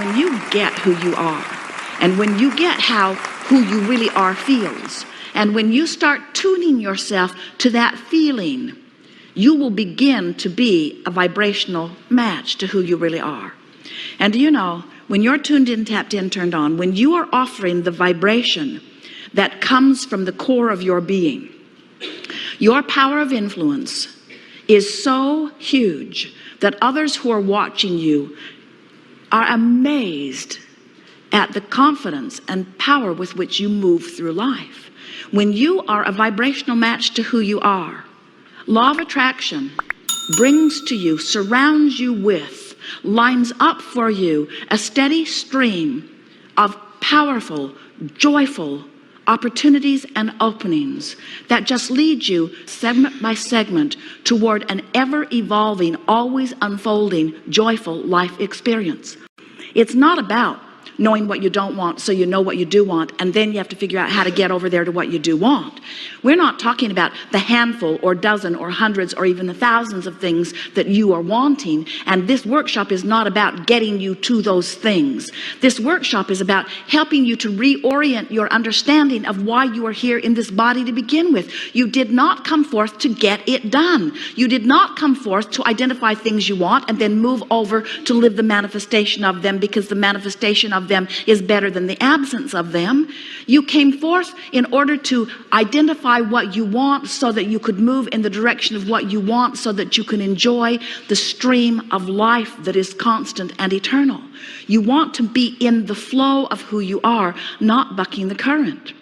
when you get who you are, and when you get how who you really are feels, and when you start tuning yourself to that feeling, you will begin to be a vibrational match to who you really are. And do you know, when you're tuned in, tapped in, turned on, when you are offering the vibration that comes from the core of your being, your power of influence is so huge that others who are watching you are amazed at the confidence and power with which you move through life. When you are a vibrational match to who you are, law of attraction brings to you, surrounds you with, lines up for you a steady stream of powerful, joyful opportunities and openings that just lead you segment by segment toward an ever-evolving, always unfolding, joyful life experience. It's not about knowing what you don't want so you know what you do want, and then you have to figure out how to get over there to what you do want. We're not talking about the handful or dozen or hundreds or even the thousands of things that you are wanting, and this workshop is not about getting you to those things. This workshop is about helping you to reorient your understanding of why you are here in this body to begin with. You did not come forth to get it done. You did not come forth to identify things you want and then move over to live the manifestation of them, because the manifestation of them is better than the absence of them. You came forth in order to identify what you want so that you could move in the direction of what you want, so that you can enjoy the stream of life that is constant and eternal. You want to be in the flow of who you are, not bucking the current.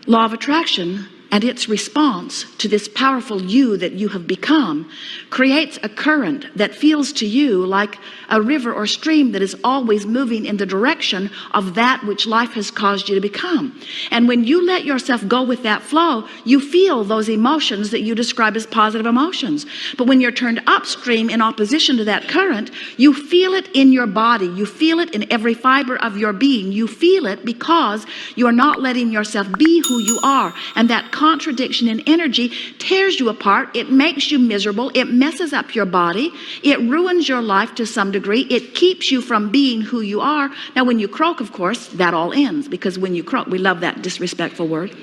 Law of attraction and its response to this powerful you that you have become creates a current that feels to you like a river or stream that is always moving in the direction of that which life has caused you to become. And when you let yourself go with that flow, you feel those emotions that you describe as positive emotions. But when you're turned upstream in opposition to that current, you feel it in your body. You feel it in every fiber of your being. You feel it because you are not letting yourself be who you are. And that contradiction in energy tears you apart. It makes you miserable. It messes up your body. It ruins your life to some degree. It keeps you from being who you are. Now, when you croak, of course, that all ends, because when you croak, we love that disrespectful word.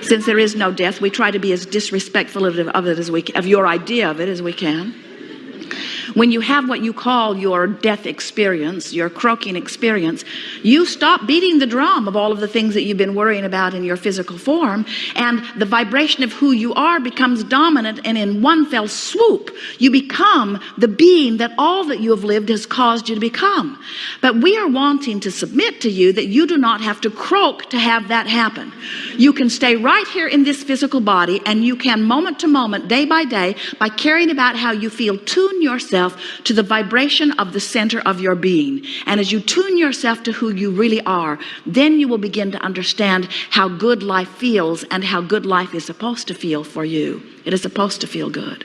Since there is no death, we try to be as disrespectful of it as we can, of your idea of it as we can. When you have what you call your death experience, your croaking experience, you stop beating the drum of all of the things that you've been worrying about in your physical form, and the vibration of who you are becomes dominant, and in one fell swoop, you become the being that all that you have lived has caused you to become. But we are wanting to submit to you that you do not have to croak to have that happen. You can stay right here in this physical body, and you can moment to moment, day by day, by caring about how you feel, tune yourself to the vibration of the center of your being. And as you tune yourself to who you really are, then you will begin to understand how good life feels and how good life is supposed to feel for you. It is supposed to feel good.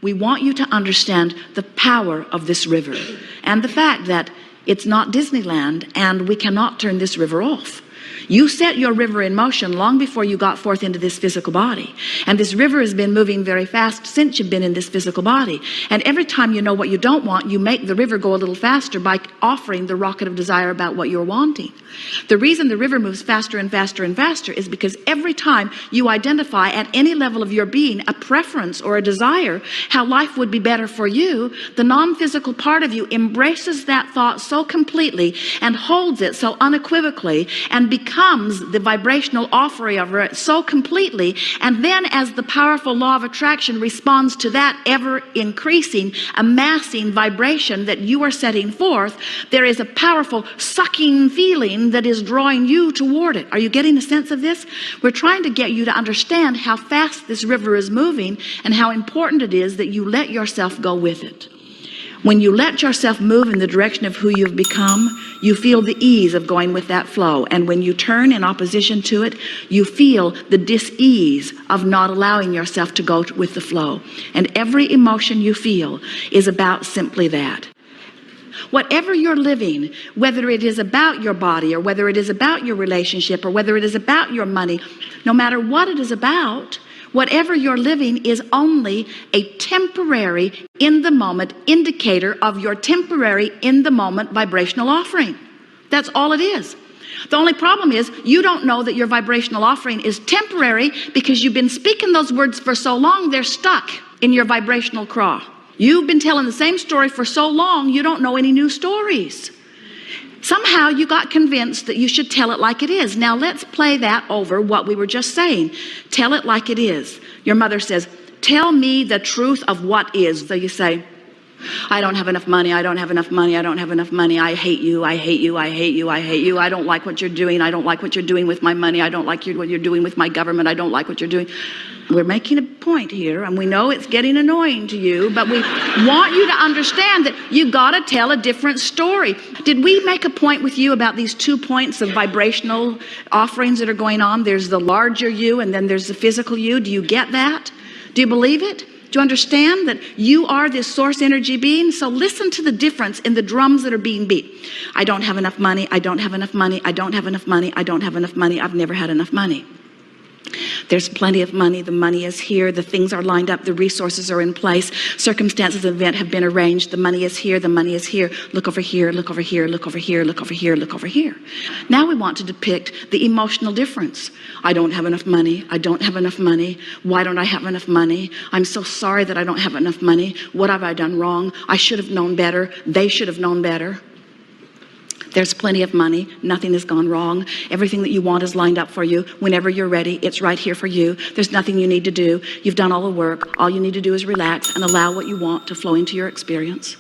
We want you to understand the power of this river and the fact that it's not Disneyland and we cannot turn this river off. You set your river in motion long before you got forth into this physical body. And this river has been moving very fast since you've been in this physical body. And every time you know what you don't want, you make the river go a little faster by offering the rocket of desire about what you're wanting. The reason the river moves faster and faster and faster is because every time you identify at any level of your being a preference or a desire how life would be better for you, the non-physical part of you embraces that thought so completely and holds it so unequivocally and becomes the vibrational offering of it so completely. And then as the powerful law of attraction responds to that ever increasing, amassing vibration that you are setting forth, there is a powerful sucking feeling that is drawing you toward it. Are you getting a sense of this? We're trying to get you to understand how fast this river is moving and how important it is that you let yourself go with it. When you let yourself move in the direction of who you've become, you feel the ease of going with that flow. And when you turn in opposition to it, you feel the dis-ease of not allowing yourself to go with the flow. And every emotion you feel is about simply that. Whatever you're living, whether it is about your body or whether it is about your relationship or whether it is about your money, no matter what it is about, whatever you're living is only a temporary, in the moment indicator of your temporary, in the moment vibrational offering. That's all it is. The only problem is you don't know that your vibrational offering is temporary because you've been speaking those words for so long, they're stuck in your vibrational craw. You've been telling the same story for so long, you don't know any new stories. Somehow you got convinced that you should tell it like it is. Now let's play that over, what we were just saying. Tell it like it is. Your mother says, tell me the truth of what is. So you say, I don't have enough money, I don't have enough money, I don't have enough money, I hate you, I hate you, I hate you, I hate you, I don't like what you're doing, I don't like what you're doing with my money, I don't like what you're doing with my government, I don't like what you're doing. We're making a point here, and we know it's getting annoying to you, but we want you to understand that you got to tell a different story. Did we make a point with you about these 2 points of vibrational offerings that are going on? There's the larger you, and then there's the physical you. Do you get that? Do you believe it? Do you understand that you are this source energy being? So listen to the difference in the drums that are being beat. I don't have enough money, I don't have enough money, I don't have enough money, I don't have enough money, I've never had enough money. There's plenty of money, the money is here, the things are lined up, the resources are in place, circumstances of event have been arranged, the money is here, the money is here, look over here, look over here, look over here, look over here, look over here. Now we want to depict the emotional difference. I don't have enough money, I don't have enough money, why don't I have enough money? I'm so sorry that I don't have enough money, what have I done wrong? I should have known better, they should have known better. There's plenty of money. Nothing has gone wrong. Everything that you want is lined up for you. Whenever you're ready, it's right here for you. There's nothing you need to do. You've done all the work. All you need to do is relax and allow what you want to flow into your experience.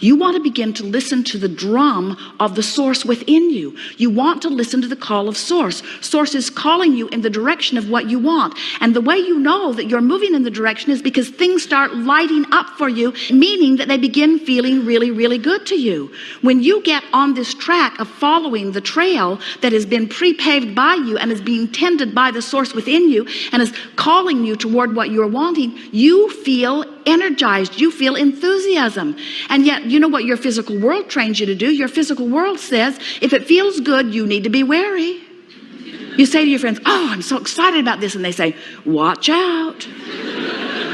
You want to begin to listen to the drum of the source within you. You want to listen to the call of source. Source is calling you in the direction of what you want. And the way you know that you're moving in the direction is because things start lighting up for you, meaning that they begin feeling really, really good to you. When you get on this track of following the trail that has been pre-paved by you and is being tended by the source within you and is calling you toward what you're wanting, you feel energized, you feel enthusiasm. And yet, you know what your physical world trains you to do? Your physical world says, if it feels good, you need to be wary. You say to your friends, oh, I'm so excited about this. And they say, watch out.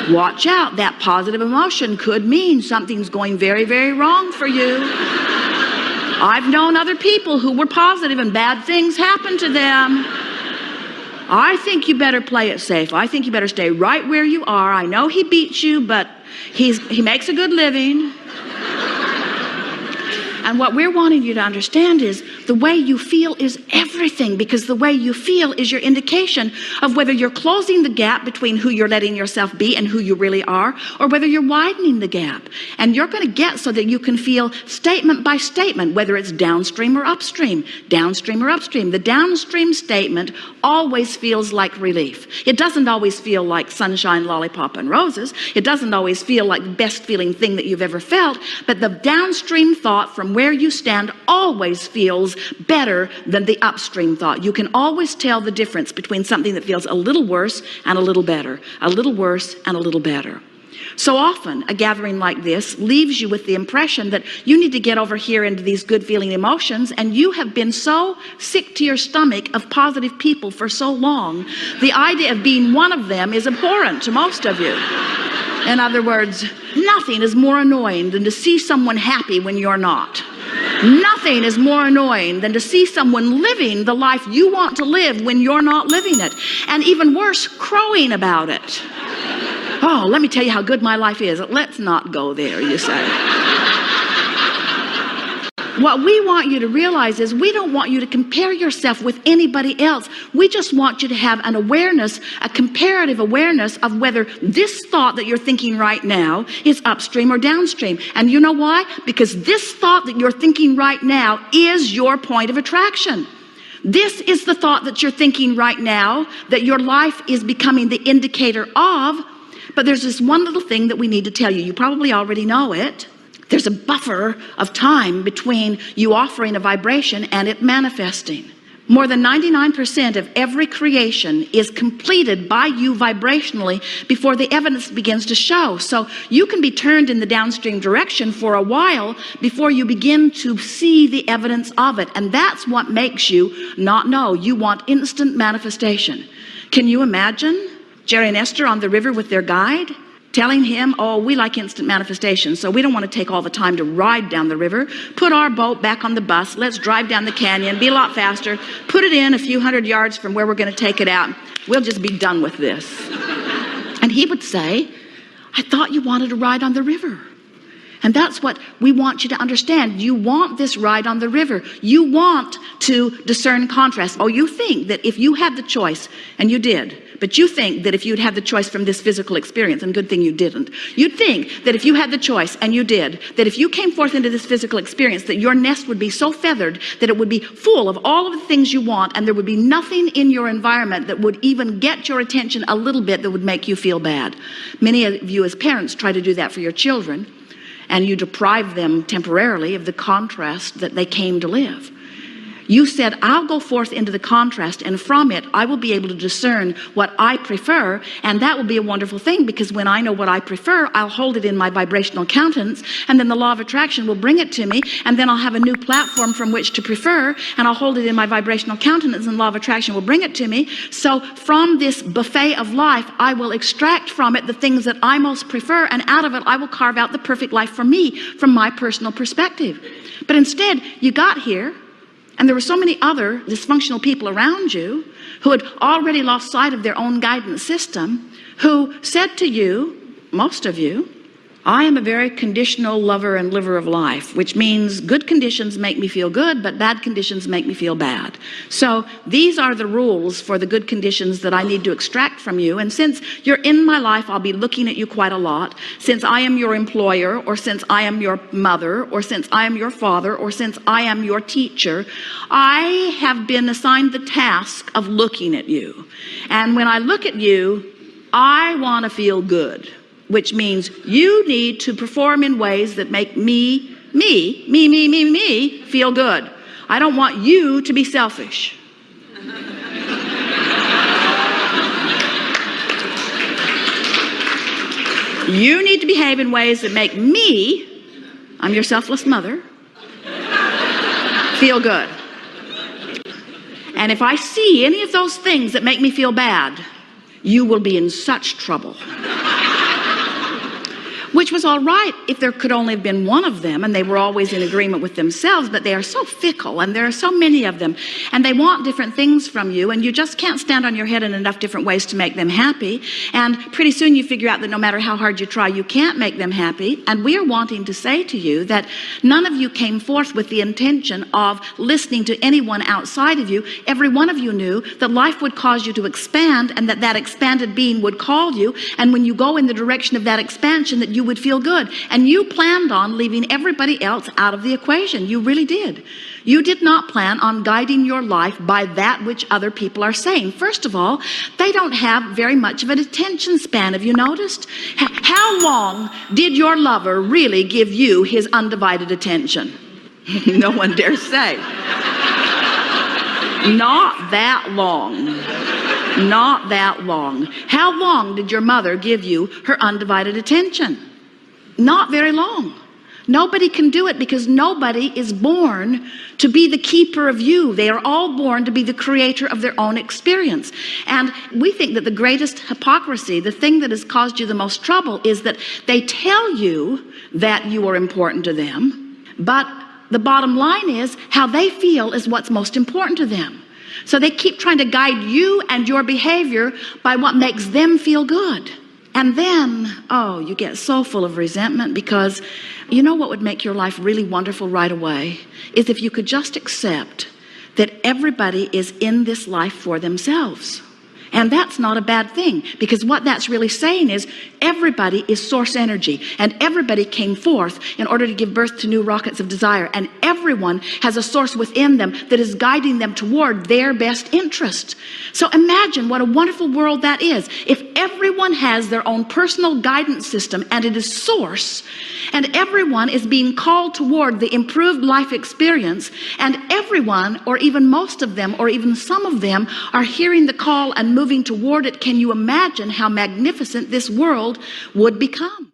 Watch out. That positive emotion could mean something's going very, very wrong for you. I've known other people who were positive and bad things happened to them. I think you better play it safe. I think you better stay right where you are. I know he beats you, but he makes a good living. And what we're wanting you to understand is the way you feel is everything, because the way you feel is your indication of whether you're closing the gap between who you're letting yourself be and who you really are, or whether you're widening the gap. And you're going to get so that you can feel statement by statement, whether it's downstream or upstream, downstream or upstream. The downstream statement always feels like relief. It doesn't always feel like sunshine, lollipop, and roses. It doesn't always feel like the best feeling thing that you've ever felt, but the downstream thought from where you stand always feels better than the upstream thought. You can always tell the difference between something that feels a little worse and a little better, a little worse and a little better. So often a gathering like this leaves you with the impression that you need to get over here into these good feeling emotions, and you have been so sick to your stomach of positive people for so long, the idea of being one of them is abhorrent to most of you. In other words, nothing is more annoying than to see someone happy when you're not. Nothing is more annoying than to see someone living the life you want to live when you're not living it. And even worse, crowing about it. Oh, let me tell you how good my life is. Let's not go there, you say. What we want you to realize is we don't want you to compare yourself with anybody else. We just want you to have an awareness, a comparative awareness of whether this thought that you're thinking right now is upstream or downstream. And you know why? Because this thought that you're thinking right now is your point of attraction. This is the thought that you're thinking right now that your life is becoming the indicator of. But there's this one little thing that we need to tell you. You probably already know it. There's a buffer of time between you offering a vibration and it manifesting. More than 99% of every creation is completed by you vibrationally before the evidence begins to show. So you can be turned in the downstream direction for a while before you begin to see the evidence of it. And that's what makes you not know. You want instant manifestation. Can you imagine Jerry and Esther on the river with their guide? telling him, oh, we like instant manifestation, so we don't want to take all the time to ride down the river. Put our boat back on the bus. Let's drive down the canyon, be a lot faster. Put it in a few hundred yards from where we're going to take it out. We'll just be done with this. And he would say, I thought you wanted to ride on the river. And that's what we want you to understand. You want this ride on the river. You want to discern contrast. Oh, you think that if you had the choice, and you did, but you think that if you'd had the choice from this physical experience, and good thing you didn't, you'd think that if you had the choice, and you did, that if you came forth into this physical experience, that your nest would be so feathered that it would be full of all of the things you want, and there would be nothing in your environment that would even get your attention a little bit that would make you feel bad. Many of you as parents try to do that for your children, and you deprive them temporarily of the contrast that they came to live. You said, I'll go forth into the contrast, and from it, I will be able to discern what I prefer, and that will be a wonderful thing, because when I know what I prefer, I'll hold it in my vibrational countenance, and then the law of attraction will bring it to me, and then I'll have a new platform from which to prefer, and I'll hold it in my vibrational countenance, and the law of attraction will bring it to me. So from this buffet of life, I will extract from it the things that I most prefer, and out of it, I will carve out the perfect life for me from my personal perspective. But instead, you got here, and there were so many other dysfunctional people around you who had already lost sight of their own guidance system, who said to you, most of you, I am a very conditional lover and liver of life, which means good conditions make me feel good, but bad conditions make me feel bad. So these are the rules for the good conditions that I need to extract from you. And since you're in my life, I'll be looking at you quite a lot. Since I am your employer, or since I am your mother, or since I am your father, or since I am your teacher, I have been assigned the task of looking at you. And when I look at you, I want to feel good, which means you need to perform in ways that make me feel good. I don't want you to be selfish. You need to behave in ways that make me, I'm your selfless mother, feel good. And if I see any of those things that make me feel bad, you will be in such trouble. Which was all right if there could only have been one of them and they were always in agreement with themselves, but they are so fickle and there are so many of them and they want different things from you and you just can't stand on your head in enough different ways to make them happy. And pretty soon you figure out that no matter how hard you try, you can't make them happy. And we are wanting to say to you that none of you came forth with the intention of listening to anyone outside of you. Every one of you knew that life would cause you to expand and that that expanded being would call you. And when you go in the direction of that expansion, that you would feel good. And you planned on leaving everybody else out of the equation. You really did. You did not plan on guiding your life by that which other people are saying. First of all, they don't have very much of an attention span. Have you noticed? How long did your lover really give you his undivided attention? No one dares say. Not that long. Not that long. How long did your mother give you her undivided attention? Not very long. Nobody can do it because nobody is born to be the keeper of you. They are all born to be the creator of their own experience. And we think that the greatest hypocrisy, the thing that has caused you the most trouble, is that they tell you that you are important to them, but the bottom line is how they feel is what's most important to them. So they keep trying to guide you and your behavior by what makes them feel good. And then, oh, you get so full of resentment because you know what would make your life really wonderful right away is if you could just accept that everybody is in this life for themselves. And that's not a bad thing, because what that's really saying is everybody is source energy and everybody came forth in order to give birth to new rockets of desire, and everyone has a source within them that is guiding them toward their best interest. So imagine what a wonderful world that is if everyone has their own personal guidance system and it is source, and everyone is being called toward the improved life experience, and everyone, or even most of them, or even some of them, are hearing the call and moving toward it. Can you imagine how magnificent this world would become?